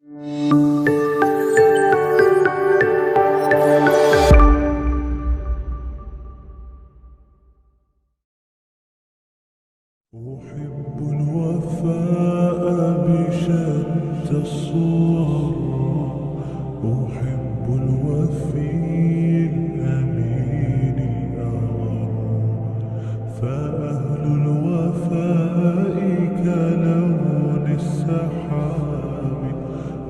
أحب الوفاء بشتى الصور أحب الوفي الأمين الأغر فأهل الوفاء كلون السحاب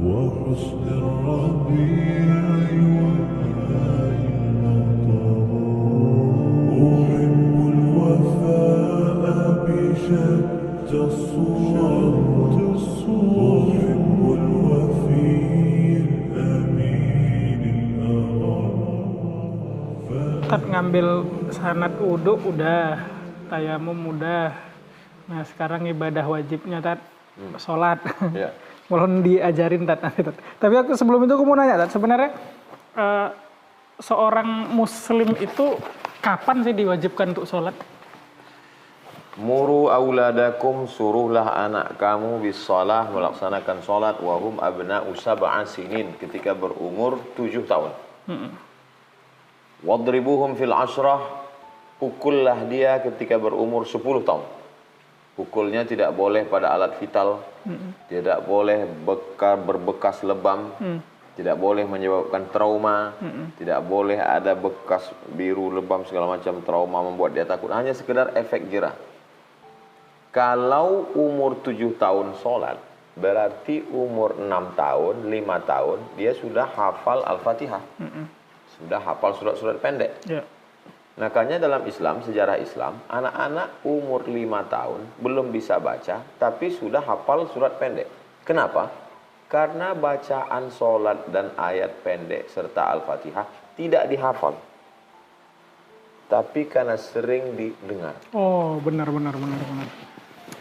وحسن الربيع وماء المطر أحب الوفاء بشتى الصور أحب الوفي الأمين الأغر. Tat ngambil sanad wudhu udah, tayamum udah. Nah sekarang ibadah wajibnya Tat, sholat. Ya. Belum diajarin Tat nanti Tat. Tapi aku sebelum itu aku mau nanya Tat, sebenarnya seorang muslim itu kapan sih diwajibkan untuk sholat? Muru auladakum, suruhlah anak kamu bisalah, melaksanakan sholat, wahum abna'u sab'a sinin, ketika berumur 7 tahun. Wadribuhum fil ashrah, pukullah dia ketika berumur 10 tahun. Pukulnya tidak boleh pada alat vital, tidak boleh berbekas lebam, tidak boleh menyebabkan trauma, tidak boleh ada bekas biru, lebam, segala macam trauma membuat dia takut. Hanya sekedar efek jerah. Kalau umur 7 tahun sholat, berarti umur 6 tahun, 5 tahun, dia sudah hafal Al-Fatihah. Sudah hafal surat-surat pendek. Ya. Makanya dalam Islam, sejarah Islam, anak-anak umur 5 tahun belum bisa baca, tapi sudah hafal surat pendek. Kenapa? Karena bacaan sholat dan ayat pendek serta Al-Fatihah tidak dihafal, tapi karena sering didengar. Oh benar.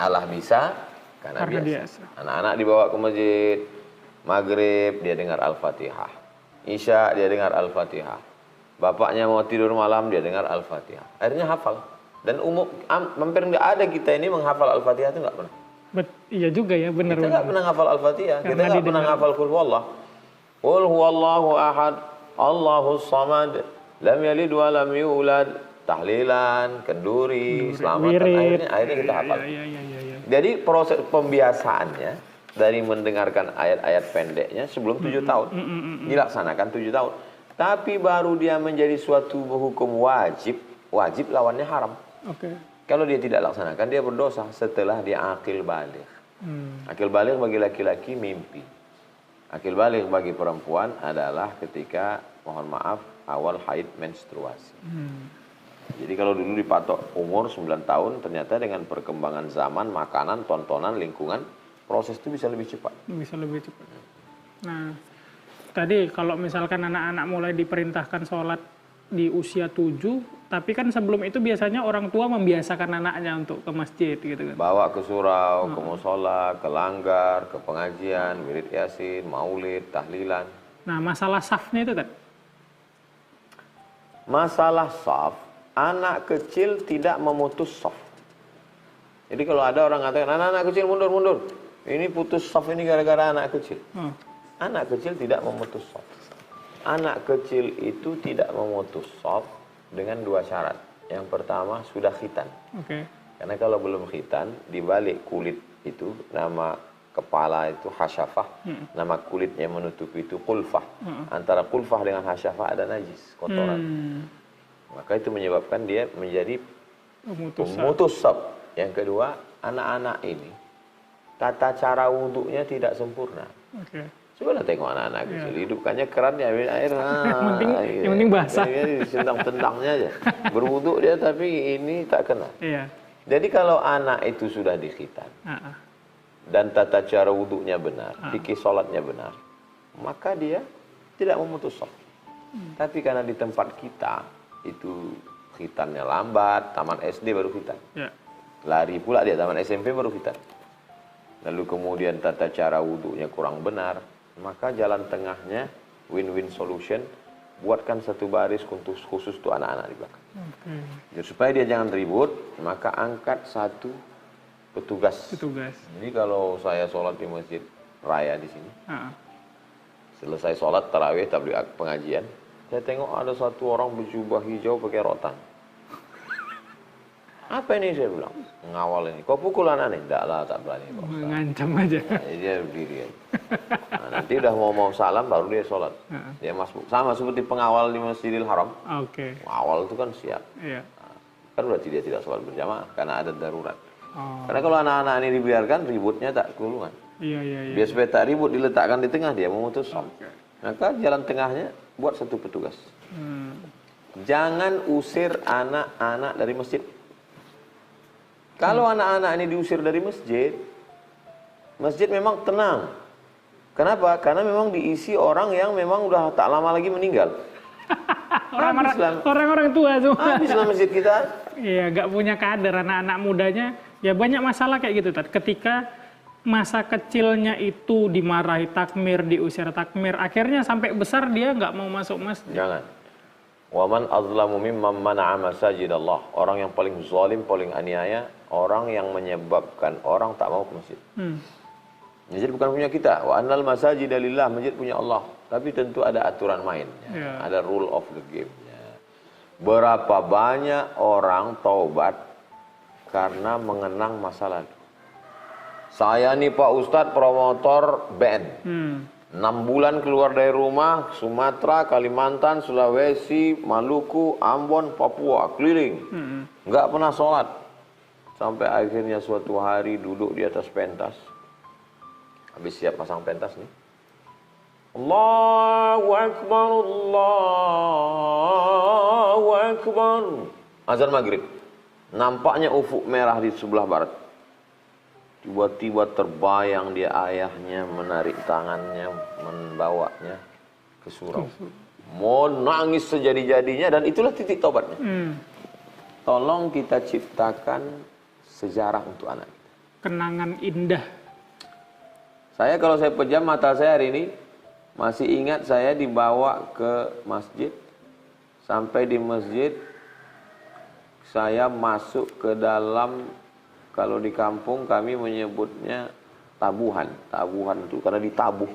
Allah bisa karena biasa. biasa. Anak-anak dibawa ke masjid, maghrib dia dengar Al-Fatihah, isya dia dengar Al-Fatihah, bapaknya mau tidur malam dia dengar Al-Fatihah, akhirnya hafal. Dan hampir nggak ada kita ini menghafal Al-Fatihah itu nggak pernah. Iya juga ya, benar. Kita nggak pernah hafal Al-Fatihah, kita Karena nggak pernah hafal Qul huwallah. Qul huwallahu ahad, Allahus samad, lam yalid wa lam yulad. Tahlilan, kenduri, selamatan, akhirnya kita hafal. Iya. Jadi proses pembiasaannya dari mendengarkan ayat-ayat pendeknya sebelum 7 tahun. Dilaksanakan 7 tahun. Tapi baru dia menjadi suatu hukum wajib lawannya haram. Oke. Kalau dia tidak laksanakan, dia berdosa setelah dia akil baligh. Akil baligh bagi laki-laki mimpi. Akil baligh bagi perempuan adalah ketika, mohon maaf, awal haid menstruasi. Jadi kalau dulu dipatok umur 9 tahun, ternyata dengan perkembangan zaman, makanan, tontonan, lingkungan, proses itu bisa lebih cepat. Bisa lebih cepat. Nah, tadi kalau misalkan anak-anak mulai diperintahkan sholat di usia 7, tapi kan sebelum itu biasanya orang tua membiasakan anaknya untuk ke masjid gitu kan. Bawa ke surau, ke musola, ke langgar, ke pengajian, wirid yasin, maulid, tahlilan. Nah, masalah safnya itu kan? Masalah saf, anak kecil tidak memutus saf. Jadi kalau ada orang mengatakan, anak-anak kecil mundur. Ini putus saf ini gara-gara anak kecil. Anak kecil tidak memutus saf. Anak kecil itu tidak memutus saf dengan 2 syarat. Yang pertama, sudah khitan. Oke. Karena kalau belum khitan, di balik kulit itu, nama kepala itu hasyafah, nama kulitnya menutupi itu kulfah. Antara kulfah dengan hasyafah ada najis, kotoran. Maka itu menyebabkan dia menjadi pemutus saf. Yang kedua, anak-anak ini tata cara wudhunya tidak sempurna. Oke. Cobalah tengok anak-anak kecil, hidupkannya keran ya ambil air. Yang penting basah. Tendang-tendangnya aja. Berwudhu dia tapi ini tak kena. Iya. Jadi kalau anak itu sudah dikhitan dan tata cara wudhunya benar, fikih sholatnya benar, maka dia tidak memutus saf. Tapi karena di tempat kita itu khitannya lambat, taman SD baru khitan. Lari pula dia taman SMP baru khitan. Lalu kemudian tata cara wudhunya kurang benar, maka jalan tengahnya win-win solution, buatkan satu baris khusus untuk anak-anak di belakang. Jadi supaya dia jangan ribut, maka angkat satu petugas. Jadi kalau saya sholat di masjid, raya di sini. Ah. Selesai sholat tarawih tabligh pengajian, saya tengok ada satu orang berjubah hijau pakai rotan. Apa ini, saya bilang? Ngawal ini. Kau pukul anak ini? Enggak lah, tak berani. Mengancam aja. Nah, dia berdiri aja. Nah, nanti udah mau salam baru dia sholat. Dia masuk. Sama seperti pengawal di Masjidil Haram. Oke. Pengawal itu kan siap. Iya. Kan berarti dia tidak sholat berjamaah karena ada darurat. Oh. Karena kalau anak-anak ini dibiarkan, ributnya tak kelulungan. Iya. Biar supaya tak ribut, diletakkan di tengah, dia memutus sholat. Maka jalan tengahnya buat satu petugas. Jangan usir anak-anak dari masjid. Kalau anak-anak ini diusir dari masjid, masjid memang tenang. Kenapa? Karena memang diisi orang yang memang udah tak lama lagi meninggal. Orang-orang tua semua. Habislah masjid kita. Iya, gak punya kader anak-anak mudanya. Ya banyak masalah kayak gitu, Tat. Ketika masa kecilnya itu dimarahi takmir, diusir takmir, akhirnya sampai besar dia nggak mau masuk masjid. Jangan. Wa man azlamu mimman mana'a masajidallah. Orang yang paling zalim, paling aniaya, orang yang menyebabkan orang tak mau ke masjid. Masjid bukan punya kita. Wa annal masajida lillah, masjid punya Allah. Tapi tentu ada aturan mainnya. Ada rule of the game-nya. Berapa banyak orang taubat karena mengenang masa lalu. Saya nih Pak Ustadz promotor band. 6 bulan keluar dari rumah, Sumatera, Kalimantan, Sulawesi, Maluku, Ambon, Papua, keliling. Nggak pernah sholat. Sampai akhirnya suatu hari duduk di atas pentas. Habis siap pasang pentas nih. Allahu Akbar, Allahu Akbar. Azan maghrib. Nampaknya ufuk merah di sebelah barat. Tiba-tiba terbayang dia ayahnya menarik tangannya, membawanya ke surau. Mau nangis sejadi-jadinya dan itulah titik tobatnya. Tolong kita ciptakan sejarah untuk anak kita. Kenangan indah. Saya kalau saya pejam mata saya hari ini, masih ingat saya dibawa ke masjid. Sampai di masjid, saya masuk ke dalam, kalau di kampung kami menyebutnya tabuhan. Tabuhan itu karena ditabuh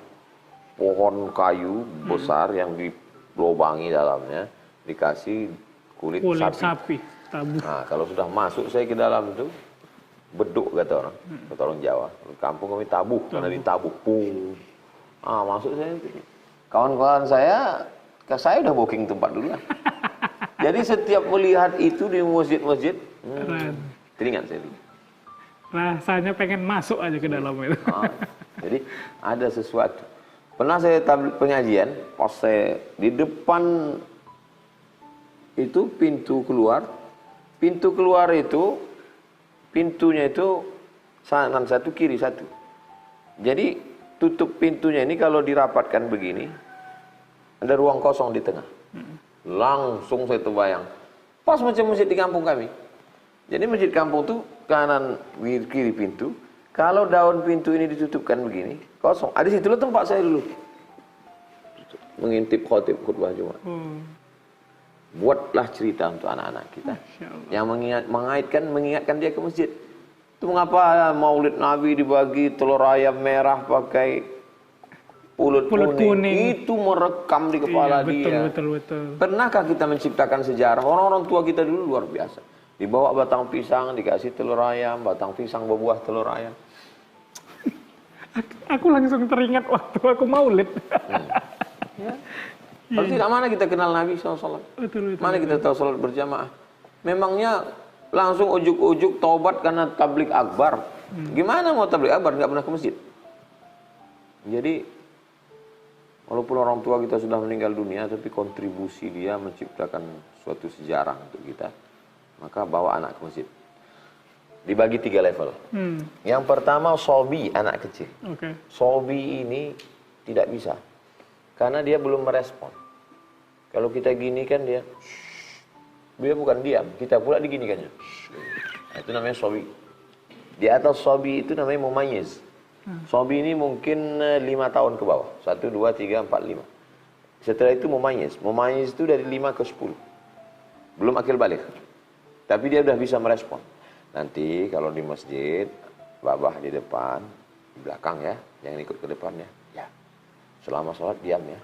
pohon kayu besar yang dilobangi dalamnya, dikasih kulit sapi. Tabuh. Nah, kalau sudah masuk saya ke dalam itu, beduk kata orang Jawa. Di kampung kami tabuh, karena ditabuh. Pung. Masuk saya. Kawan-kawan saya udah booking tempat dulu lah. Jadi setiap melihat itu di masjid-masjid, teringat saya. Rasanya pengen masuk aja ke dalam itu. Jadi ada sesuatu. Pernah saya tabligh pengajian, pas saya di depan itu pintu keluar itu, pintunya itu kanan satu, kiri satu. Jadi tutup pintunya ini kalau dirapatkan begini, ada ruang kosong di tengah. Langsung saya terbayang, pas macam masjid di kampung kami. Jadi masjid kampung tuh kanan kiri pintu. Kalau daun pintu ini ditutupkan begini, kosong. Di situlah tempat saya dulu mengintip khotib khutbah Jumat. Buatlah cerita untuk anak-anak kita yang mengingatkan dia ke masjid. Itu mengapa Maulid Nabi dibagi telur ayam merah pakai pulut kuning. Itu merekam di kepala dia. Betul. Pernahkah kita menciptakan sejarah? Orang-orang tua kita dulu luar biasa. Dibawa batang pisang, dikasih telur ayam, batang pisang berbuah telur ayam. Aku langsung teringat waktu aku maulid. Kalau tidak, mana kita kenal Nabi SAW? Mana kita tahu sholat berjamaah? Memangnya langsung ujuk-ujuk taubat karena tabligh akbar. Gimana mau tabligh akbar? Nggak pernah ke masjid. Jadi, walaupun orang tua kita sudah meninggal dunia, tapi kontribusi dia menciptakan suatu sejarah untuk kita. Maka bawa anak ke masjid. Dibagi 3 level. Yang pertama sobi, anak kecil. Sobi ini tidak bisa. Karena dia belum merespon. Kalau kita gini kan dia bukan diam, kita pula diginikannya. Nah, itu namanya sobi. Di atas sobi itu namanya mumayyiz. Sobi ini mungkin 5 tahun ke bawah. 1, 2, 3, 4, 5. Setelah itu mumayyiz. Mumayyiz itu dari 5 ke 10. Belum akil balik. Tapi dia udah bisa merespon. Nanti kalau di masjid, babah di depan, belakang ya, jangan ikut ke depannya. Ya. Selama sholat diam ya.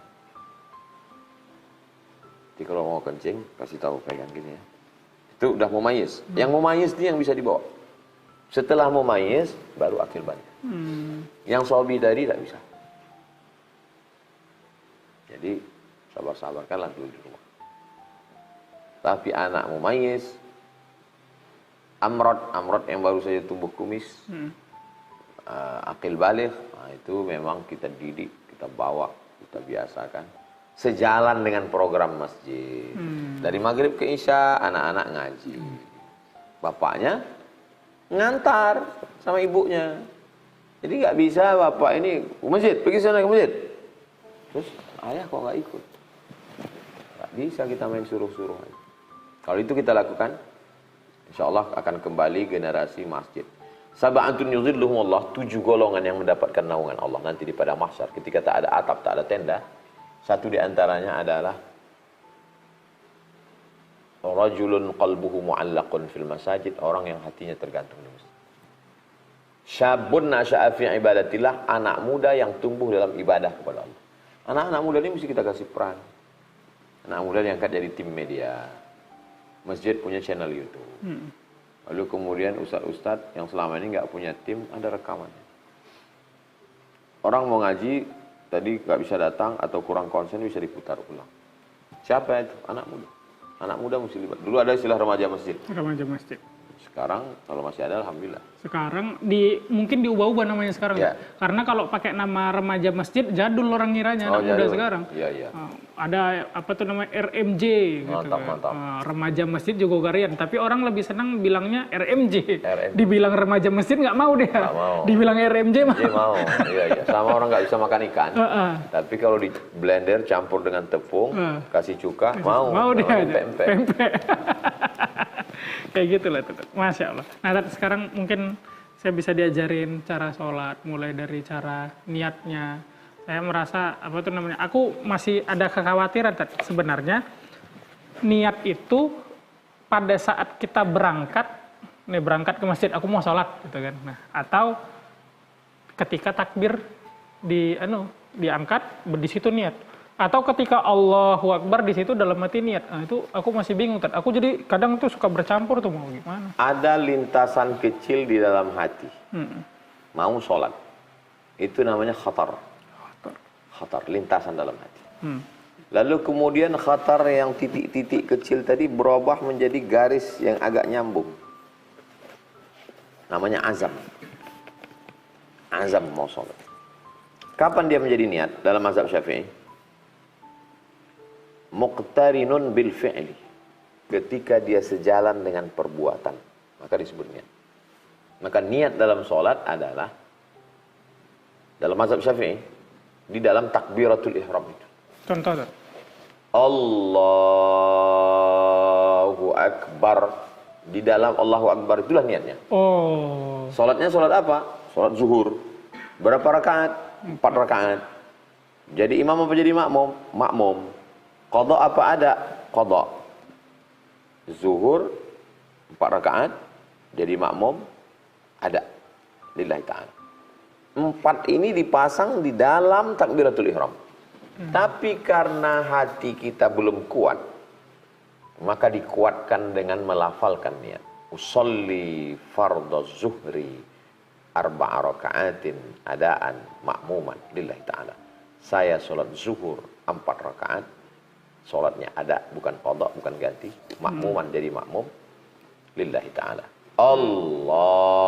Jadi kalau mau kencing, kasih tahu pegang gini ya. Itu udah mumayyiz. Yang mumayyiz ini yang bisa dibawa. Setelah mumayyiz, baru akil balik. Yang sobi tadi tidak bisa. Jadi sabar-sabarkanlah dulu di rumah. Tapi anak mumayyiz, amrod yang baru saja tumbuh kumis, akil balik, nah itu memang kita didik, kita bawa, kita biasakan. Sejalan dengan program masjid. Dari maghrib ke isya, anak-anak ngaji. Bapaknya ngantar sama ibunya. Jadi nggak bisa bapak ini ke masjid, pergi sana ke masjid. Terus ayah kok nggak ikut? Nggak bisa kita main suruh-suruh. Kalau itu kita lakukan, insya Allah akan kembali generasi masjid. Sab'atun yuzilluhumullah, 7 golongan yang mendapatkan naungan Allah nanti di pada mahsyar. Ketika tak ada atap, tak ada tenda. Satu di antaranya adalah rajulun qalbuhu mu'allaqun fil masajid, orang yang hatinya tergantung di masjid. Syabun nasya'a fi ibadatillah, anak muda yang tumbuh dalam ibadah kepada Allah. Anak-anak muda ini mesti kita kasih peran. Anak muda diangkat jadi tim media. Masjid punya channel YouTube. Lalu kemudian ustadz-ustadz yang selama ini nggak punya tim, ada rekamannya. Orang mau ngaji, tadi nggak bisa datang atau kurang konsen, bisa diputar ulang. Siapa itu? Anak muda. Anak muda mesti libat. Dulu ada istilah remaja masjid. Remaja masjid. Sekarang kalau masih ada, alhamdulillah. Sekarang mungkin diubah-ubah namanya sekarang. Ya. Karena kalau pakai nama remaja masjid, jadul orang ngiranya anak muda sekarang. Iya, iya. Ada apa tuh namanya RMJ gitu. Mantap. Remaja masjid Jogokarian, tapi orang lebih senang bilangnya RMJ. RMJ. Dibilang remaja masjid nggak mau dia. Nggak mau. Dibilang RMJ mau. Iya. Sama orang nggak bisa makan ikan. Tapi kalau di blender campur dengan tepung, kasih cuka, mau dia. Pempek. Kayak gitu lah tuh. Masya Allah. Nah sekarang mungkin saya bisa diajarin cara sholat, mulai dari cara niatnya. Saya merasa apa tuh namanya, aku masih ada kekhawatiran sebenarnya niat itu pada saat kita berangkat ke masjid, aku mau sholat gitu kan. Nah, atau ketika takbir diangkat, di situ niat. Atau ketika Allahu Akbar di situ dalam hati niat. Nah, itu aku masih bingung. Aku jadi kadang tuh suka bercampur tuh mau gimana. Ada lintasan kecil di dalam hati. Mau sholat. Itu namanya khatar. Khatar, lintasan dalam hati. Lalu kemudian khatar yang titik-titik kecil tadi berubah menjadi garis yang agak nyambung. Namanya azam. Azam mau sholat. Kapan dia menjadi niat dalam mazhab Syafi'i? Muqtarinun bil fi'li, ketika dia sejalan dengan perbuatan, maka disebut niat. Maka niat dalam sholat adalah dalam mazhab Syafi'i di dalam takbiratul ihram itu. Contoh. Allahu Akbar, di dalam Allahu Akbar itulah niatnya. Sholatnya sholat apa? Sholat zuhur. Berapa rakaat? 4 rakaat. Jadi imam apa jadi makmum? Makmum. Qadha apa ada? Qadha. Zuhur 4 rakaat, jadi makmum ada. Lillahi ta'ala. 4 ini dipasang di dalam takbiratul ihram. Tapi karena hati kita belum kuat, maka dikuatkan dengan melafalkan niat. Usolli fardhu zuhri 4 rakaatin adaan makmuman lillahi ta'ala. Saya sholat zuhur 4 rakaat. Sholatnya ada, bukan qadha, bukan ganti. Makmuman jadi makmum lillahi ta'ala. Allahu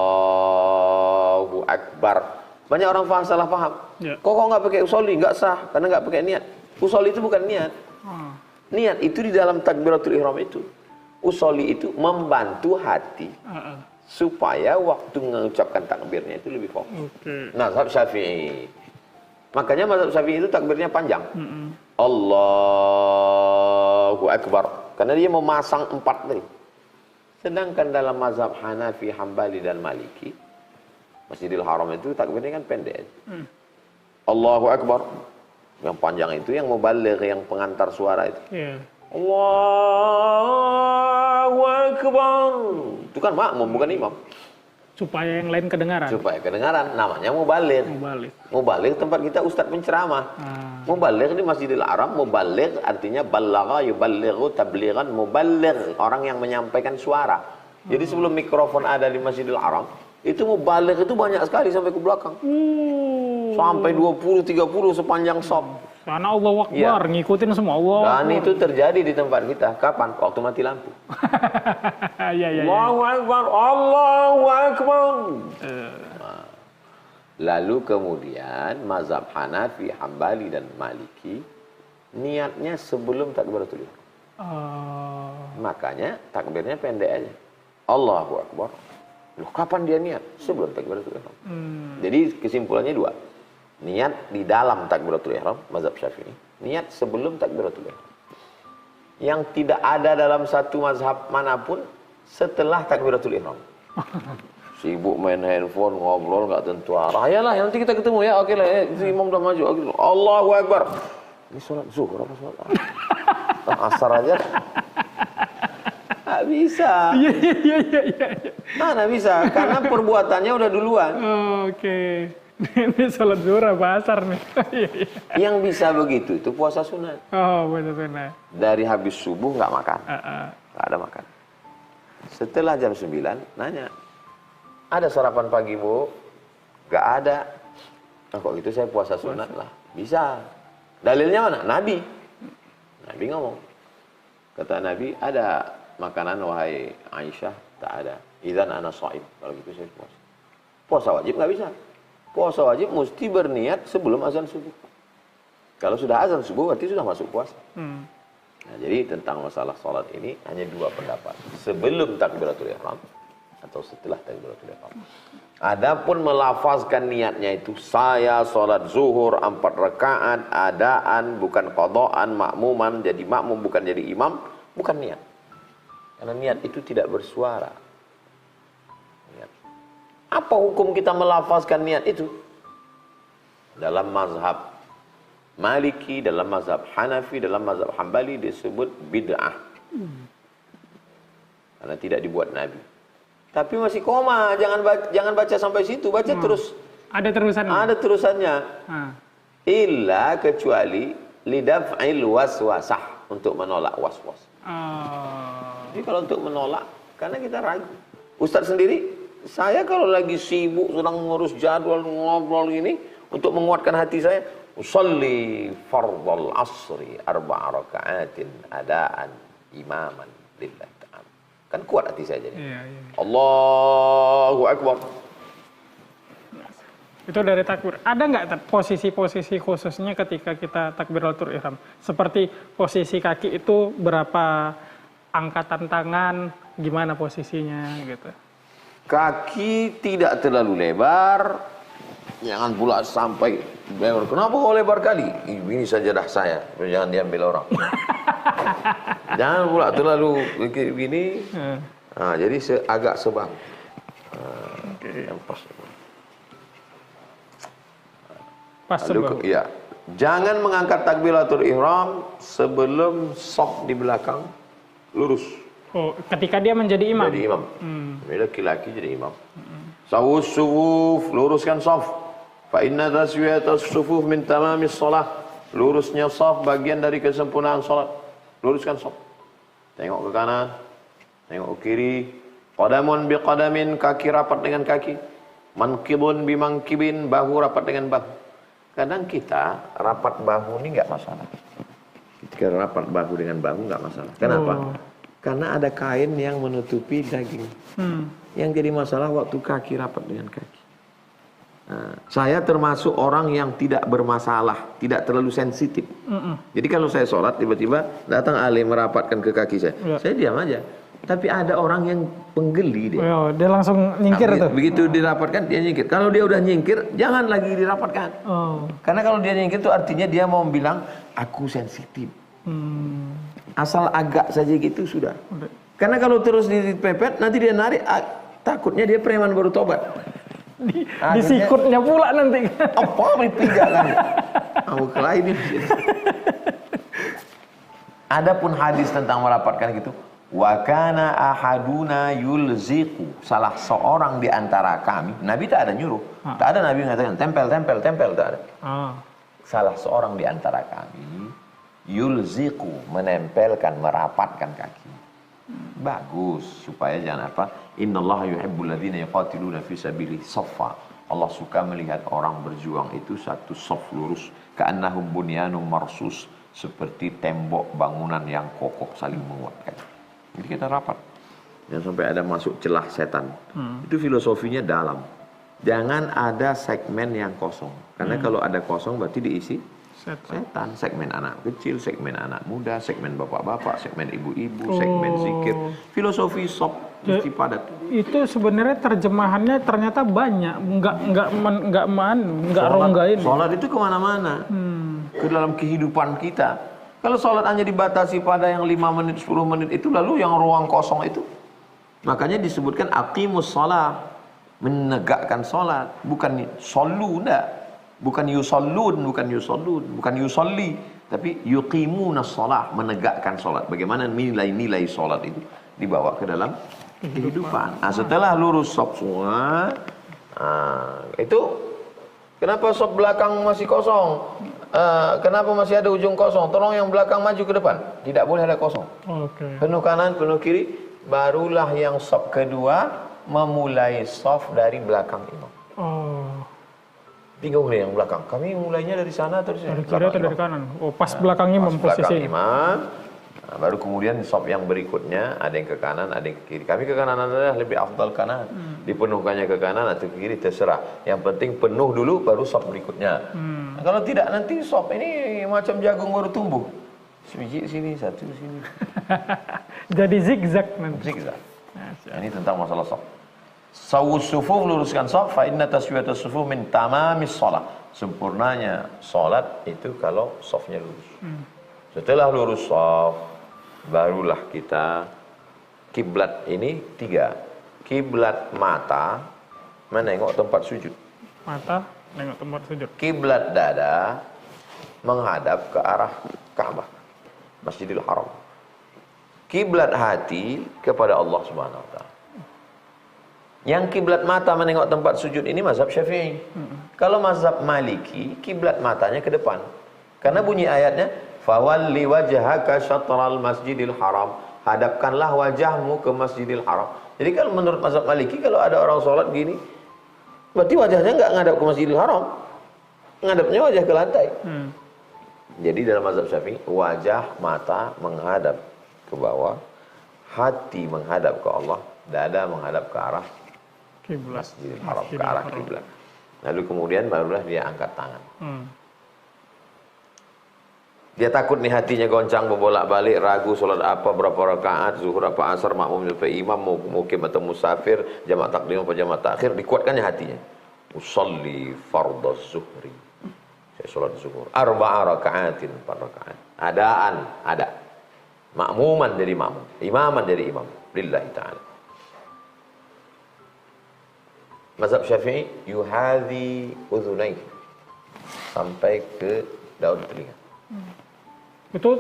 Akbar. Banyak orang salah paham. Kok nggak pakai usolli? Nggak sah, karena nggak pakai niat. Usolli itu bukan niat. Niat itu di dalam takbiratul ihram itu. Usolli itu membantu hati supaya waktu mengucapkan takbirnya itu lebih fokus. Nah, mazhab Syafi'i. Makanya mazhab Syafi'i itu takbirnya panjang. Allahu Akbar. Karena dia memasang 4 tadi. Sedangkan dalam mazhab Hanafi, Hambali, dan Maliki, Masjidil Haram itu takbirnya kan pendek. Allahu Akbar. Yang panjang itu yang mubaligh, yang pengantar suara itu. Allahu Akbar. Itu kan makmum, bukan imam. Supaya yang lain kedengaran. Supaya kedengaran, namanya mubaligh. Mubaligh tempat kita ustadz penceramah. Mubaligh di Masjidil Haram, mubaligh artinya balagha yuballighu tablighan, mubaligh orang yang menyampaikan suara. Jadi sebelum mikrofon ada di Masjidil Haram, itu mubaligh itu banyak sekali sampai ke belakang. Sampai 20 30 sepanjang shop. Karena Allah Akbar, ngikutin semua Allah. Dan itu terjadi di tempat kita. Kapan? Waktu mati lampu. Allahu Akbar, Allahu Akbar. Lalu kemudian mazhab Hanafi, Hambali dan Maliki niatnya sebelum takbiratul ihram. Makanya takbirnya pendek aja. Allahu Akbar. Loh, kapan dia niat? Sebelum takbiratul ihram. Jadi kesimpulannya dua. Niat di dalam takbiratul ihram, mazhab Syafi'i. Niat sebelum takbiratul ihram. Yang tidak ada dalam satu mazhab manapun setelah takbiratul ihram. Sibuk main handphone, ngobrol nggak tentu arah. Ayalah, nanti kita ketemu ya. Oke lah, itu imam udah maju. Allahu Akbar. Ini sholat zuhur apa sholat asar aja? Nggak bisa. Iya. Mana bisa? Karena perbuatannya udah duluan. Oke. Ini sholat zuhur apa asar nih? Yang bisa begitu itu puasa sunat. Oh, puasa sunat. Dari habis subuh nggak makan. Nggak ada makan. Setelah jam 9, nanya. Ada sarapan pagi, Bu? Nggak ada. Nah, kok gitu saya puasa sunat lah. Bisa. Dalilnya mana? Nabi. Nabi ngomong. Kata Nabi, ada makanan wahai Aisyah? Tak ada. Idzan ana shaim. Kalau gitu saya puasa. Puasa wajib nggak bisa. Puasa wajib mesti berniat sebelum azan subuh. Kalau sudah azan subuh berarti sudah masuk puasa. Nah, jadi tentang masalah sholat ini hanya dua pendapat. Sebelum takbiratul ihram atau setelah takbiratul ihram. Adapun melafazkan niatnya itu saya sholat zuhur 4 rakaat adaan bukan qadaan, makmuman jadi makmum bukan jadi imam, bukan niat. Karena niat itu tidak bersuara. Apa hukum kita melafazkan niat itu? Dalam mazhab Maliki, dalam mazhab Hanafi, dalam mazhab Hambali disebut bid'ah. Karena tidak dibuat Nabi. Tapi masih koma, jangan baca sampai situ, baca terus. Ada terusannya. Ada terusannya. Illa kecuali lidaf'il waswasah, untuk menolak waswas. Jadi kalau untuk menolak, karena kita ragu. Ustaz sendiri, saya kalau lagi sibuk sedang ngurus jadwal ngobrol ini untuk menguatkan hati saya, usolli fardhal asri 4 rakaatin adaan imaman lillah ta'ala. Kan kuat hati saya jadi. Allahu Akbar. Itu dari takbir. Ada nggak posisi-posisi khususnya ketika kita takbiratul ihram? Seperti posisi kaki itu berapa angkatan tangan, gimana posisinya gitu? Kaki tidak terlalu lebar, jangan pula sampai lebar. Kenapa kau lebar kali? Ini sajadah saya, jangan diambil orang. Jangan pula terlalu begini. Nah, jadi agak sebang. Pas sebang. Ya. Jangan mengangkat takbiratul ihram sebelum shaf di belakang lurus. Oh, ketika dia menjadi imam. Jadi imam. Laki-laki jadi imam. Sawus sufuf, luruskan shaf. Fa inna taswiyatas sufuf min tamamis shalah. Lurusnya shaf bagian dari kesempurnaan salat. Luruskan shaf. Tengok ke kanan, tengok ke kiri. Qadamun biqadamin, kaki rapat dengan kaki. Mankibun bimankibin, bahu rapat dengan bahu. Kadang kita rapat bahu ini enggak masalah. Ketika rapat bahu dengan bahu enggak masalah. Kenapa? Karena ada kain yang menutupi daging. Yang jadi masalah waktu kaki rapat dengan kaki. Nah, saya termasuk orang yang tidak bermasalah, tidak terlalu sensitif. Jadi kalau saya sholat tiba-tiba datang alim merapatkan ke kaki saya diam aja. Tapi ada orang yang penggeli dia. Dia langsung nyingkir tuh. Begitu dirapatkan dia nyingkir. Kalau dia udah nyingkir, jangan lagi dirapatkan. Karena kalau dia nyingkir itu artinya dia mau bilang aku sensitif. Asal agak saja gitu sudah. Karena kalau terus dipepet nanti dia narik, takutnya dia preman baru tobat. Disikutnya pula nanti. Apa berpijak kan? Aku kelain ini. Adapun hadis tentang merapatkan gitu, Wa kana ahaduna yulziqu, salah seorang di antara kami, Nabi tak ada nyuruh, tak ada Nabi mengatakan tempel, tak ada. Salah seorang di antara kami yulziqu, menempelkan, merapatkan kaki. Bagus, supaya jangan apa? Innallaha yuhibbul ladzina yuqatiluna fi sabilihi shaffa. Allah suka melihat orang berjuang itu satu shaf lurus, ka'annahum bunyanun marsus, seperti tembok bangunan yang kokoh saling menguatkan. Jadi kita rapat, jangan sampai ada masuk celah setan. Itu filosofinya dalam. Jangan ada segmen yang kosong, karena kalau ada kosong berarti diisi setan. Segmen anak kecil, segmen anak muda, segmen bapak-bapak, segmen ibu-ibu, segmen zikir. Filosofi sop mesti padat. Itu sebenarnya terjemahannya ternyata banyak, nggak ronggain. Sholat itu kemana-mana, ke dalam kehidupan kita. Kalau sholat hanya dibatasi pada yang 5 menit, 10 menit itu, lalu yang ruang kosong itu. Makanya disebutkan aqimus sholat, menegakkan sholat. Bukan shollu, enggak. Bukan yusallun, bukan yusalli. Tapi yuqimuna sholat, menegakkan sholat. Bagaimana nilai-nilai sholat itu dibawa ke dalam kehidupan. Nah, setelah lurus shop semua, itu kenapa shop belakang masih kosong? Kenapa masih ada ujung kosong? Tolong yang belakang maju ke depan. Tidak boleh ada kosong. Penuh kanan, penuh kiri. Barulah yang shop kedua memulai shop dari belakang imam. Bingung nih yang belakang. Kami mulainya dari sana atau dari sini? Dari kiri atau dari kanan? Oh, pas belakang imam posisi. Belakang imam. Nah, baru kemudian shop yang berikutnya ada yang ke kanan, ada yang ke kiri. Kami ke kanan adalah lebih afdal kanan. Dipenuhkannya ke kanan atau ke kiri terserah. Yang penting penuh dulu baru shop berikutnya. Nah, kalau tidak nanti shop ini macam jagung baru tumbuh. Sebiji sini, satu sini. Jadi zigzag nanti. Zigzag. Nah, ini tentang masalah shop. Sawus sufuf, luruskan shop, fa inna taswiyatus sufuf min tamamis shalah. Sempurnanya salat itu kalau shofnya lurus. Setelah lurus shaf, barulah kita kiblat ini 3. Kiblat mata menengok tempat sujud. Mata nengok tempat sujud. Kiblat dada menghadap ke arah Ka'bah, Masjidil Haram. Kiblat hati kepada Allah Subhanahu wa taala. Yang kiblat mata menengok tempat sujud ini mazhab Syafi'i. Kalau mazhab Maliki, kiblat matanya ke depan. Karena bunyi ayatnya fawalli wajhaka syatral masjidil haram, hadapkanlah wajahmu ke Masjidil Haram. Jadi kalau menurut mazhab Maliki, kalau ada orang sholat gini, berarti wajahnya nggak ngadap ke Masjidil Haram, ngadapnya wajah ke lantai. Jadi dalam mazhab Syafi'i, wajah mata menghadap ke bawah, hati menghadap ke Allah, dada menghadap ke arah Masjidil Haram, ke arah kiblat. Lalu kemudian barulah dia angkat tangan. Dia takut nih hatinya goncang, berbolak-balik, ragu sholat apa, berapa rakaat, zuhur apa asar, makmum apa imam, mukim atau musafir, jamak takdim apa jamak takhir, dikuatkannya hatinya. Usolli fardhu zuhri. Saya sholat zuhur. 4 rakaatin, 4 rakaat. Adaan, ada. Makmuman dari makmum, imaman dari imam. Lillahi ta'ala. Mazhab Syafi'i yuhadhi udhunai, sampai ke daun telinga. Itu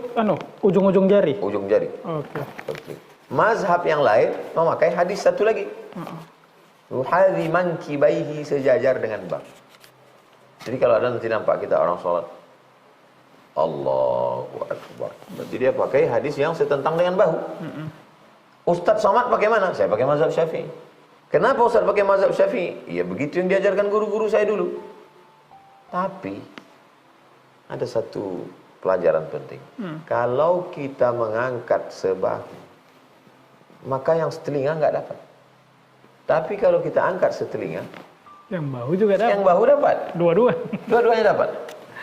ujung-ujung jari. Ujung jari. Oke. Mazhab yang lain memakai hadis satu lagi. Yuhadhi mankibaihi, sejajar dengan bab. Jadi kalau ada nanti nampak kita orang sholat, Allahu Akbar, berarti dia pakai hadis yang setentang dengan bahu. Ustadz Somad pakai mana? Saya pakai mazhab Syafi'i. Kenapa Ustaz pakai mazhab Syafi'i? Ya begitu yang diajarkan guru-guru saya dulu. Tapi ada satu pelajaran penting. Kalau kita mengangkat sebahu, maka yang setelinga nggak dapat. Tapi kalau kita angkat setelinga, yang bahu juga dapat. Yang bahu dapat. Dua-duanya dapat.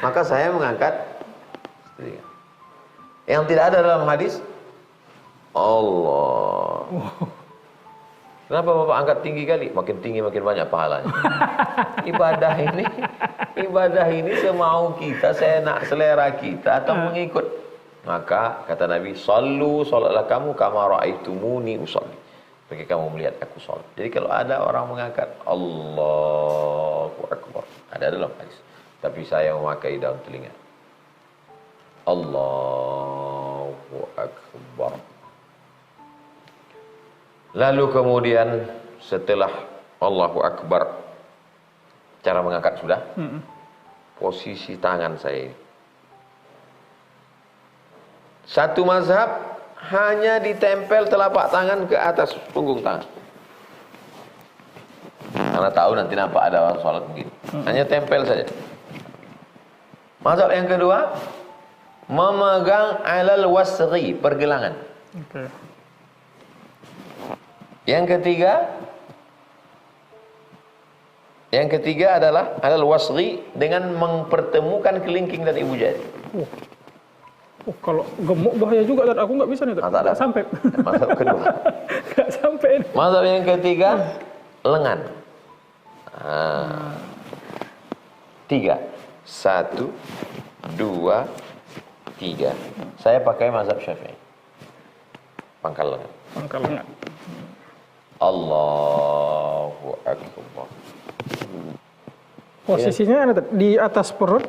Maka saya mengangkat setelinga. Yang tidak ada dalam hadis, Allah. Kenapa Bapak angkat tinggi kali? Makin tinggi makin banyak pahalanya. Ibadah ini semau kita, seenak selera kita atau mengikut. Maka kata Nabi, "Shallu, salatlah kamu kama raaitumuni usolli." Bagi kamu melihat aku salat. Jadi kalau ada orang mengangkat Allahu Akbar, ada dalam hadis. Tapi saya memakai daun telinga. Allahu Akbar. Lalu kemudian setelah Allahu Akbar, cara mengangkat sudah, posisi tangan saya ini. Satu mazhab hanya ditempel telapak tangan ke atas punggung tangan. Karena tahu nanti nampak ada orang sholat begini. Hanya tempel saja. Mazhab yang kedua, memegang alal wasri, pergelangan. Oke. Yang ketiga adalah alal wasri, dengan mempertemukan kelingking dan ibu jari. Kalau gemuk bahaya juga, Tad. Aku nggak bisa nih, Tad. Nggak sampai. Mazhab kedua. Nggak sampai. Mazhab yang ketiga, lengan. 3. 1, 2, 3. Saya pakai mazhab Syafi'i. Pangkal lengan. Pangkal lengan. Allahu Akbar. Posisinya ada, Tad? Di atas perut,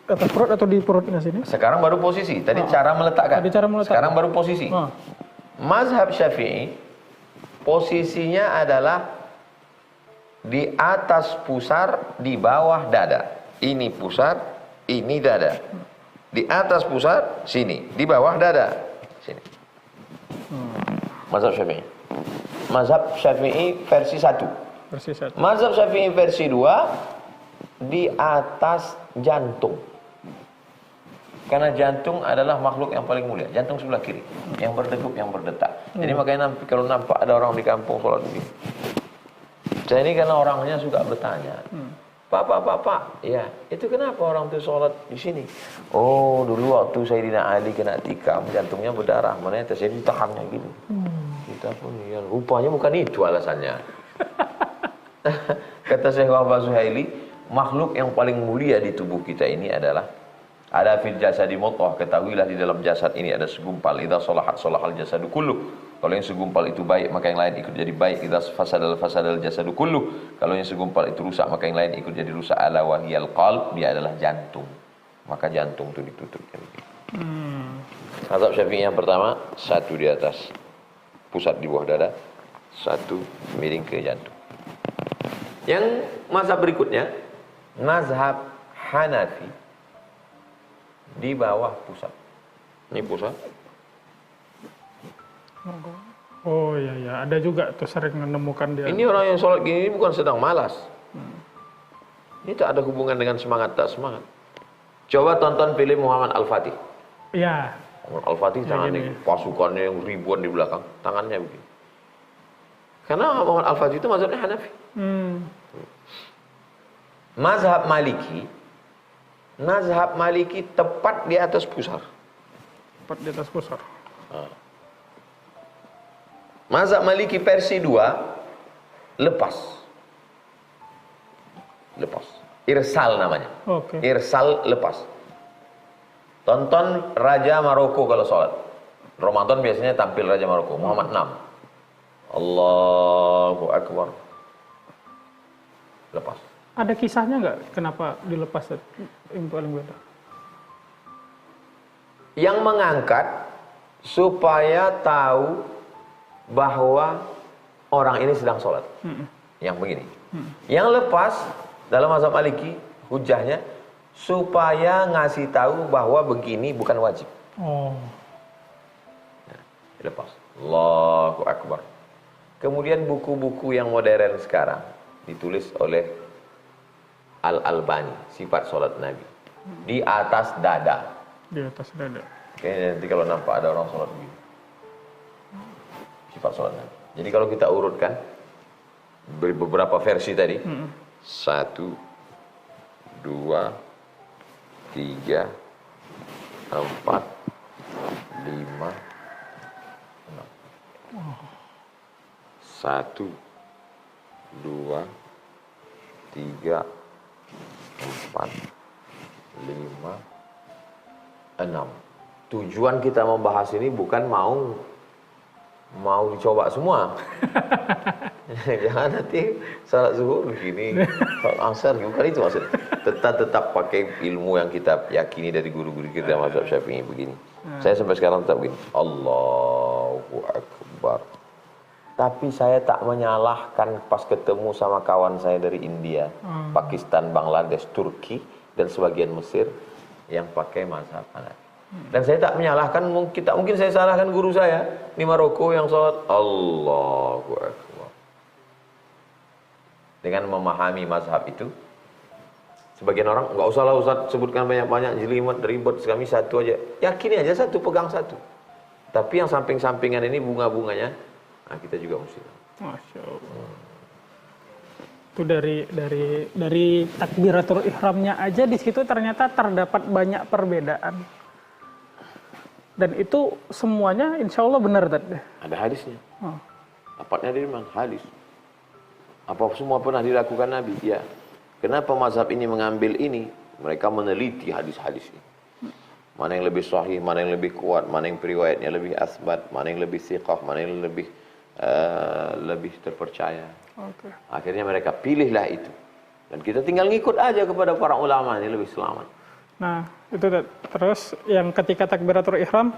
atau di perutnya sini? Sekarang baru posisi. Tadi cara meletakkan. Sekarang baru posisi. Mazhab Syafi'i, posisinya adalah di atas pusar, di bawah dada. Ini pusar, ini dada. Di atas pusar, sini. Di bawah dada, sini. Mazhab Syafi'i. Mazhab Syafi'i versi 1. Mazhab Syafi'i versi 2, di atas jantung. Karena jantung adalah makhluk yang paling mulia. Jantung sebelah kiri, yang berdegup, yang berdetak. Jadi makanya kalau nampak ada orang di kampung sholat begini. Saya ini karena orangnya suka bertanya, Pak, ya itu kenapa orang itu sholat di sini? Oh, dulu waktu Sayyidina Ali kena tikam, jantungnya berdarah, mana saya ditahannya gini. Kita pun ya, rupanya bukan itu alasannya. Kata Syekh Wahbah Suhaili, makhluk yang paling mulia di tubuh kita ini adalah ada fil jasadi mudghah, ketahuilah di dalam jasad ini ada segumpal, idza shalahat shalahal jasadu kullu. Kalau yang segumpal itu baik, maka yang lain ikut jadi baik. Idza fasadal jasadu kullu. Kalau yang segumpal itu rusak, maka yang lain ikut jadi rusak. Ala wahiyal qalb, dia adalah jantung. Maka jantung itu ditutup. Mazhab Syafi'i yang pertama, 1 di atas pusat di bawah dada, 1 miring ke jantung. Yang mazhab berikutnya, mazhab Hanafi, di bawah pusat. Ini pusat. Oh iya, ada juga tuh sering menemukan dia. Ini orang yang sholat gini bukan sedang malas. Ini tak ada hubungan dengan semangat tak semangat. Coba tonton film Muhammad Al-Fatih. Iya. Muhammad Al-Fatih tangannya, pasukannya yang ribuan di belakang, tangannya begini. Karena Muhammad Al-Fatih itu mazhabnya Hanafi. Mazhab Maliki tepat di atas pusar. Tepat di atas pusar. Mazhab Maliki versi 2, lepas. Irsal namanya. Irsal, lepas. Tonton Raja Maroko kalau sholat. Ramadan biasanya tampil Raja Maroko, Muhammad 6. Allahu Akbar. Lepas. Ada kisahnya nggak kenapa dilepas? Yang paling beda. Yang mengangkat supaya tahu bahwa orang ini sedang sholat. Yang begini. Yang lepas dalam mazhab Maliki, hujahnya supaya ngasih tahu bahwa begini bukan wajib. Lepas. Allahu Akbar. Kemudian buku-buku yang modern sekarang ditulis oleh Al-Albani, sifat sholat Nabi. Di atas dada. Di atas dada. Kayaknya nanti kalau nampak ada orang sholat begini. Sifat sholat Nabi. Jadi kalau kita urutkan beberapa versi tadi, 1, 2, 3, 4, 5, 6. 1, 2, 3, 4, 5, 6. Tujuan kita membahas ini bukan mau dicoba semua. Jangan nanti salat zuhur begini, salat asar bukan itu maksud. Tetap pakai ilmu yang kita yakini dari guru-guru kita mazhab Syafi'i begini. Saya sampai sekarang tetap begini. Allahu Akbar. Tapi saya tak menyalahkan pas ketemu sama kawan saya dari India, Pakistan, Bangladesh, Turki, dan sebagian Mesir yang pakai mazhab Hanafi. Dan saya tak menyalahkan, tak mungkin saya salahkan guru saya di Maroko yang sholat Allahu Akbar. Dengan memahami mazhab itu, sebagian orang, nggak usah lah Ustaz sebutkan banyak-banyak, jelimet, ribet, kami satu aja. Yakini aja satu, pegang satu. Tapi yang samping-sampingan ini bunga-bunganya, nah kita juga mesti. Masya Allah. Itu dari takbiratul ihramnya aja di situ ternyata terdapat banyak perbedaan. Dan itu semuanya insya Allah benar tadi. Ada hadisnya. Dapatnya dari mana? Hadis. Apa semua pernah dilakukan Nabi? Ya. Kenapa mazhab ini mengambil ini? Mereka meneliti hadis-hadis ini. Mana yang lebih sahih, mana yang lebih kuat, mana yang periwayatnya lebih asbat, mana yang lebih siqah, mana yang lebih terpercaya. Okay. Akhirnya mereka pilihlah itu. Dan kita tinggal ngikut aja kepada para ulama, ini lebih selamat. Nah, itu terus yang ketika takbiratul ihram,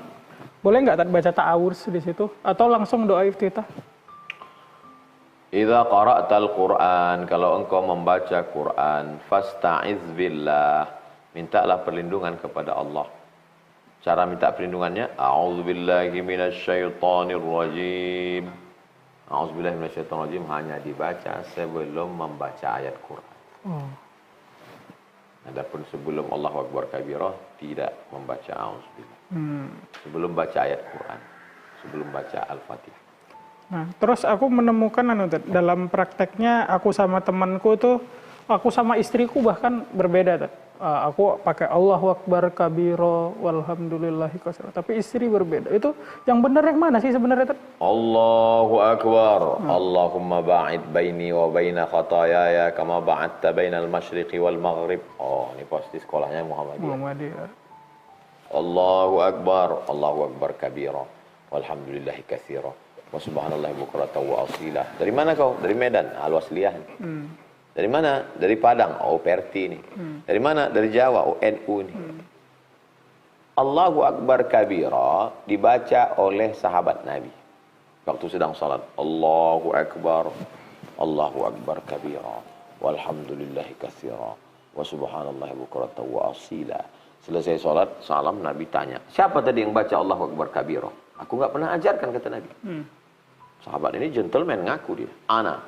boleh nggak baca ta'awudz di situ? Atau langsung doa iftitah? Idza qara'tal Qur'an, kalau engkau membaca Quran, fasta'iz billah, mintalah perlindungan kepada Allah. Cara minta perlindungannya, a'udzubillahi minasyaitonir rajim. A'udzubillahi minasyaitonir rajim hanya dibaca sebelum membaca ayat Quran. Adapun sebelum Allahu Akbar kabirah tidak membaca a'udzubillah. Sebelum baca ayat Quran, sebelum baca Al-Fatihah. Nah, terus aku menemukan dalam prakteknya aku sama temanku tuh, aku sama istriku bahkan berbeda. Aku pakai Allahu Akbar kabiro walhamdulillahi katsira. Tapi istri berbeda. Itu yang benar yang mana sih sebenarnya? Allahu Akbar. Allahumma ba'id baini wa baina khataayaya kama ba'adta bainal masyriqi wal maghrib. Oh, ini pasti sekolahnya Muhammadiyah. Allahu Akbar. Allahu Akbar kabiro walhamdulillahi katsira. Wa subhanallahi bukratan wa asila. Dari mana kau? Dari Medan, Al-Wasliyah. Dari mana? Dari Padang, oh Perti ini. Dari mana? Dari Jawa, oh NU ini. Allahu Akbar kabira dibaca oleh sahabat Nabi waktu sedang salat. Allahu Akbar, Allahu Akbar kabira, walhamdulillahi katsira, wa subhanallahi bukratan wa asila. Selesai salat, salam, Nabi tanya, siapa tadi yang baca Allahu Akbar kabira? Aku nggak pernah ajarkan, kata Nabi. Sahabat ini gentleman, ngaku dia. Ana,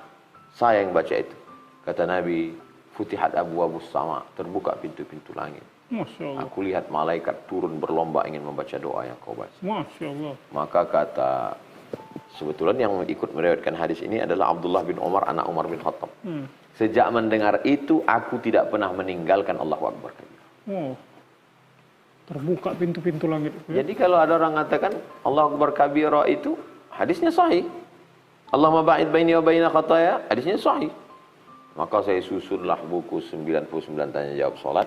saya yang baca itu. Kata Nabi, futihat abwabus sama, terbuka pintu-pintu langit. Masya Allah. Aku lihat malaikat turun berlomba ingin membaca doa yang kau baca. Masya Allah. Maka kata, sebetulnya yang ikut meriwayatkan hadis ini adalah Abdullah bin Umar, anak Umar bin Khattab. Sejak mendengar itu, aku tidak pernah meninggalkan Allahu Akbar. Oh, terbuka pintu-pintu langit. Jadi kalau ada orang mengatakan Allahu Akbar kabira itu, hadisnya sahih. Allahumma ba'id baini wa baina khataaya, hadisnya sahih. Maka saya susunlah buku 99 tanya jawab salat.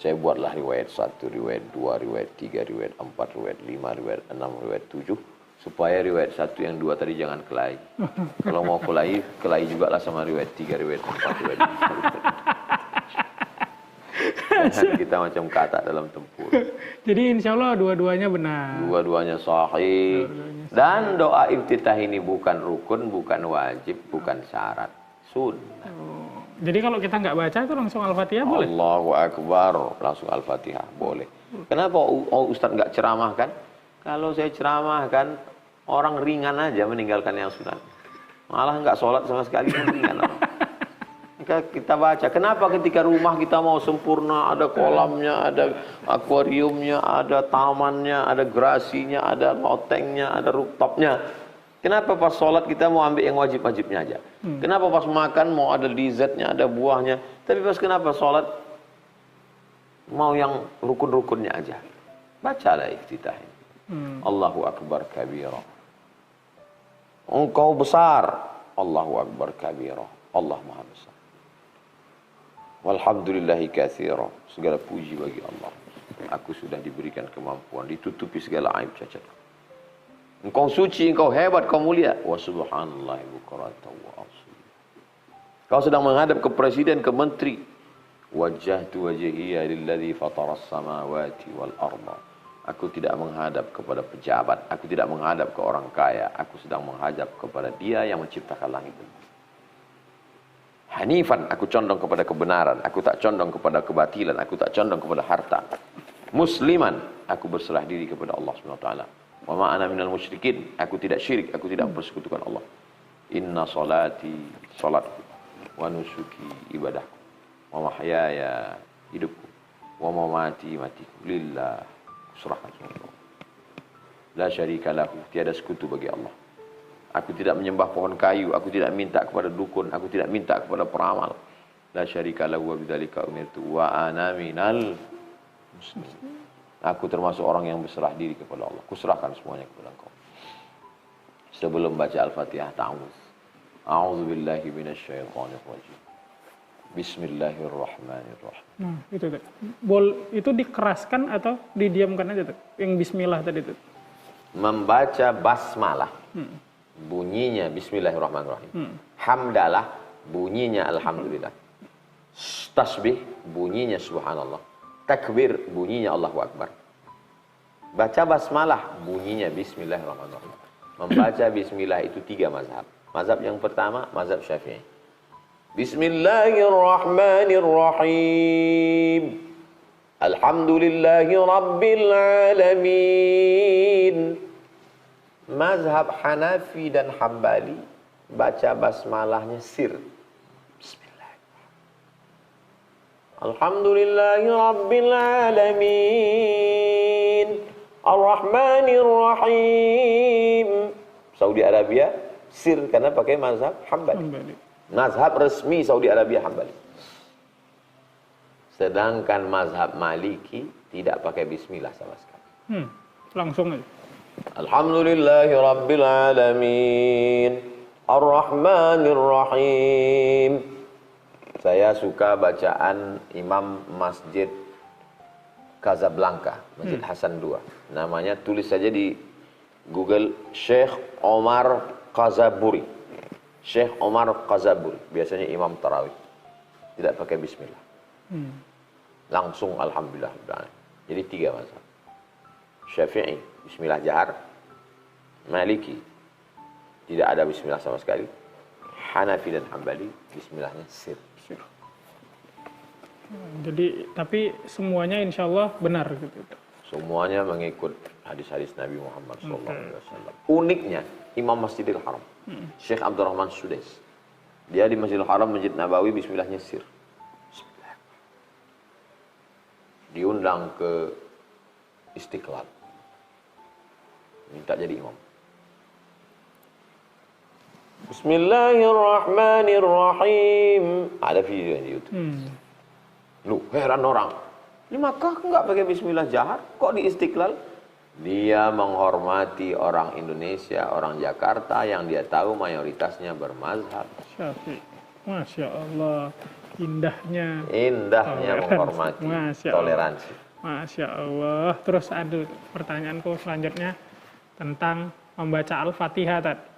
Saya buatlah riwayat 1, riwayat 2, riwayat 3, riwayat 4, riwayat 5, riwayat 6, riwayat 7. Supaya riwayat 1 yang 2 tadi jangan kelahi. Kalau mau kelahi juga lah sama riwayat 3, riwayat 4, riwayat 5. Jangan kita macam kata dalam tempur. Jadi insya Allah dua-duanya benar. Dua-duanya sahih. Dan doa iftitah ini bukan rukun, bukan wajib, bukan syarat. Sunnah. Jadi kalau kita nggak baca itu langsung Al-Fatihah boleh? Allahu Akbar, langsung Al-Fatihah boleh. Kenapa Ustaz nggak ceramahkan? Kalau saya ceramahkan, orang ringan aja meninggalkan yang sunat. Malah nggak sholat sama sekali, ringan orang. Kita baca. Kenapa ketika rumah kita mau sempurna, ada kolamnya, ada akuariumnya, ada tamannya, ada grasinya, ada lotengnya, ada rooftopnya. Kenapa pas sholat kita mau ambil yang wajib-wajibnya aja? Kenapa pas makan mau ada dessertnya, ada buahnya? Tapi pas kenapa sholat mau yang rukun-rukunnya aja? Bacalah iftitah ini. Allahu Akbar kabira. Engkau besar. Allahu Akbar kabira. Allah Maha Besar. Walhamdulillahi katsira. Segala puji bagi Allah. Aku sudah diberikan kemampuan, ditutupi segala aib cacat. Engkau suci, engkau hebat, kau mulia. Wa subhanallahi bukratan wa asila. Kau sedang menghadap ke presiden, ke menteri. Wajjahtu wajhiya lilladzi fataras samawati wal arda Aku tidak menghadap kepada pejabat, aku tidak menghadap ke orang kaya, aku sedang menghadap kepada Dia yang menciptakan langit dan bumi. Hanifan, aku condong kepada kebenaran, aku tak condong kepada kebatilan, aku tak condong kepada harta. Musliman, aku berserah diri kepada Allah SWT. Wa ma ana minal musyrikin, aku tidak syirik, aku tidak mempersekutukan Allah. Inna salati, salatku, wa nusuki, ibadahku, wa mahyaya, hidupku, wa mamati, matiku, lillah, serahkan semua. La syarika lahu, tiada sekutu bagi Allah. Aku tidak menyembah pohon kayu, aku tidak minta kepada dukun, aku tidak minta kepada peramal. La syarika lahu wa bidzalika umirtu wa ana minal muslimin. Aku termasuk orang yang berserah diri kepada Allah. Kuserahkan semuanya kepada Engkau. Sebelum baca Al-Fatihah, ta'awudz. A'udzu billahi minasyaitonir rajim. Bismillahirrahmanirrahim. Nah, itu tuh. Itu dikeraskan atau didiamkan aja tuh? Yang bismillah tadi tuh. Membaca basmalah. Bunyinya bismillahirrahmanirrahim. Hamdalah, bunyinya alhamdulillah. Tasbih, bunyinya subhanallah. Takbir, bunyinya Allahu Akbar. Baca basmalah, bunyinya bismillahirrahmanirrahim. Membaca bismillah itu 3 mazhab. Mazhab yang pertama, mazhab Syafi'i. Bismillahirrahmanirrahim. Alhamdulillahi Rabbil Alamin. Mazhab Hanafi dan Hambali, baca basmalahnya sir. Alhamdulillahi Rabbil Alamin. Ar-Rahmanir Rahim. Saudi Arabia sir karena pakai mazhab Hambali. Mazhab resmi Saudi Arabia Hambali. Sedangkan mazhab Maliki tidak pakai bismillah sama sekali. Langsung aja. Alhamdulillahi Rabbil Alamin. Ar-Rahmanir Rahim. Saya suka bacaan Imam Masjid Casablanca, Masjid Hasan II. Namanya tulis saja di Google, Syekh Omar Qazaburi. Syekh Omar Qazaburi, biasanya imam tarawih. Tidak pakai bismillah. Langsung alhamdulillah. Jadi 3 mazhab. Syafi'i, bismillah jahar. Maliki, tidak ada bismillah sama sekali. Hanafi dan Hambali, bismillahnya sir. Jadi, tapi semuanya insya Allah benar gitu. Semuanya mengikut hadis-hadis Nabi Muhammad SAW. Uniknya, Imam Masjidil Haram, Syekh Abdurrahman Sudais, dia di Masjidil Haram, Masjid Nabawi, bismillahnya sir. Bismillah. Diundang ke Istiqlal, minta jadi imam. Bismillahirrahmanirrahim. Ada video di YouTube. Lu heran orang. Ini Makkah enggak pakai bismillah jahar, kok di Istiqlal? Dia menghormati orang Indonesia, orang Jakarta yang dia tahu mayoritasnya bermazhab Syafi'i. Masya Allah, indahnya. Indahnya menghormati toleransi. Masya Allah. Terus ada pertanyaanku selanjutnya tentang membaca Al-Fatihah tadi.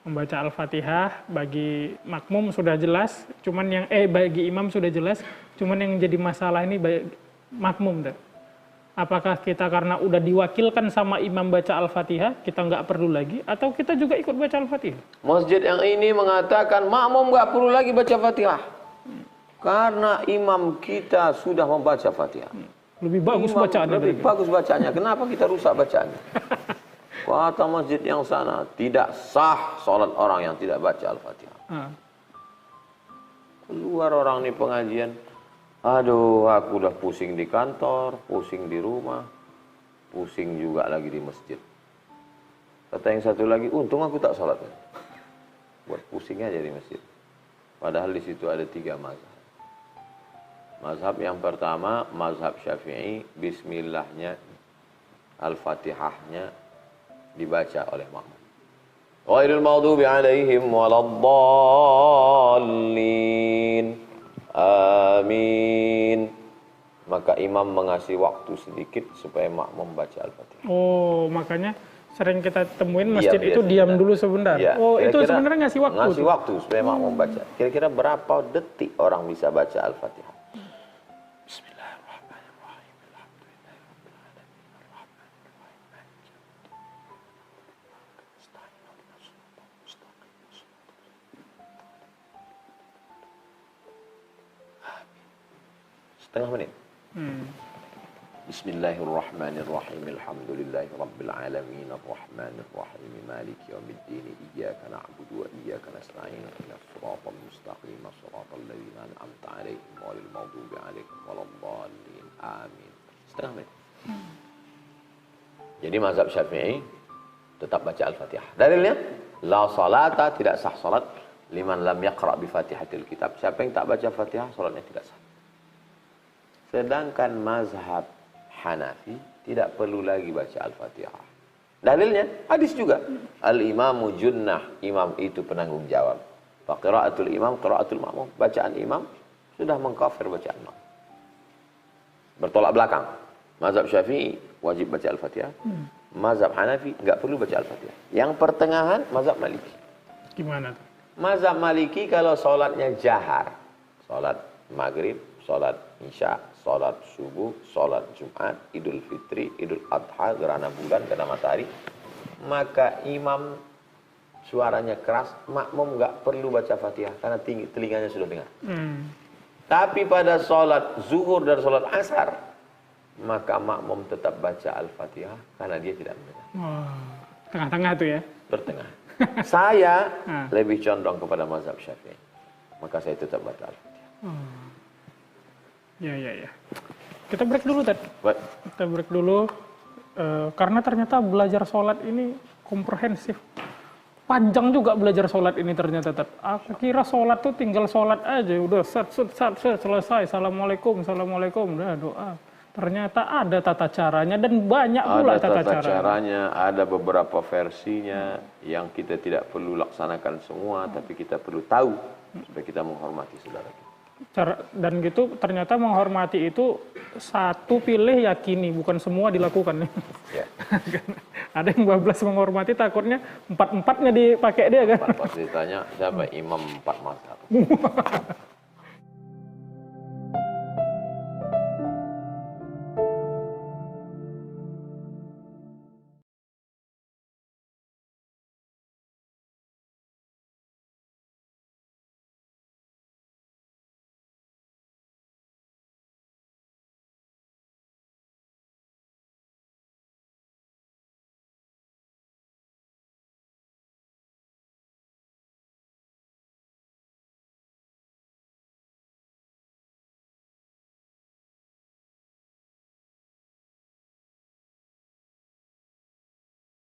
Membaca Al-Fatihah bagi makmum sudah jelas, cuman yang bagi imam sudah jelas, cuman yang jadi masalah ini makmum. Apakah kita karena udah diwakilkan sama imam baca Al-Fatihah, kita nggak perlu lagi, atau kita juga ikut baca Al-Fatihah? Masjid yang ini mengatakan makmum nggak perlu lagi baca Fatihah, karena imam kita sudah membaca Fatihah. Lebih bagus bacaannya. Lebih bagus bacanya. Kenapa kita rusak bacaannya? Kata masjid yang sana, tidak sah sholat orang yang tidak baca Al-Fatihah. Keluar orang nih pengajian, aduh aku udah pusing di kantor, pusing di rumah, pusing juga lagi di masjid. Kata yang satu lagi, untung aku tak sholat. Buat pusing aja di masjid. Padahal di situ ada 3 mazhab. Mazhab yang pertama, mazhab Syafi'i, bismillahnya, Al-Fatihahnya dibaca oleh makmum. Ghairil maghdubi alaihim waladdallin. Amin. Maka imam mengasih waktu sedikit supaya makmum baca Al-Fatihah. Oh, makanya sering kita temuin masjid itu diam dulu sebentar. Ya, oh, itu sebenarnya ngasih waktu. Ngasih waktu supaya makmum baca. Kira-kira berapa detik orang bisa baca Al-Fatihah? Bismillahirrahmanirrahim. setengah menit. Bismillahirrahmanirrahim. Alhamdulillahi rabbil alamin arrahmanir rahim maliki yaumiddin iyyaka na'budu wa iyyaka nasta'in ihdinas siratal mustaqim siratal ladzina an'amta 'alaihim ghairil maghdubi 'alaihim waladdallin. Amin. Setengah menit. Jadi mazhab Syafi'i tetap baca Al-Fatihah. Dalilnya la salata, tidak sah salat liman lam yaqra bi Fatihatil kitab. Siapa yang tak baca Fatihah salatnya tidak sah. Sedangkan mazhab Hanafi tidak perlu lagi baca Al-Fatihah. Dalilnya hadis juga. Al-imamu junnah, imam itu penanggung jawab. Fa qiraatul imam qiraatul ma'mum. Bacaan imam sudah mengkafir bacaan makmum. Bertolak belakang. Mazhab Syafi'i wajib baca Al-Fatihah. Mazhab Hanafi enggak perlu baca Al-Fatihah. Yang pertengahan mazhab Maliki. Gimana tuh? Mazhab Maliki kalau sholatnya jahar, sholat maghrib, sholat isya, sholat subuh, sholat Jumat, Idul Fitri, Idul Adha, gerhana bulan, gerhana matahari, maka imam suaranya keras, makmum nggak perlu baca Fatihah karena telinganya sudah dengar. Tapi pada sholat zuhur dan sholat asar, maka makmum tetap baca Al-Fatihah karena dia tidak mendengar. Tengah-tengah tuh ya? Bertengah. Saya lebih condong kepada mazhab Syafi'i, maka saya tetap baca Al-Fatihah. Ya. Kita break dulu, Ted. Kita break dulu. Karena ternyata belajar sholat ini komprehensif. Panjang juga belajar sholat ini ternyata, Ted. Aku kira sholat tuh tinggal sholat aja. Udah selesai. Assalamualaikum, udah doa. Ternyata ada tata caranya dan banyak pula tata caranya. Ada beberapa versinya yang kita tidak perlu laksanakan semua, tapi kita perlu tahu supaya kita menghormati saudara kita. Dan gitu ternyata menghormati itu satu pilih yakini, bukan semua dilakukan. Ya. Ada yang bablas menghormati, takutnya empat-empatnya dipakai dia kan. Pas ditanya siapa imam 4 mazhab.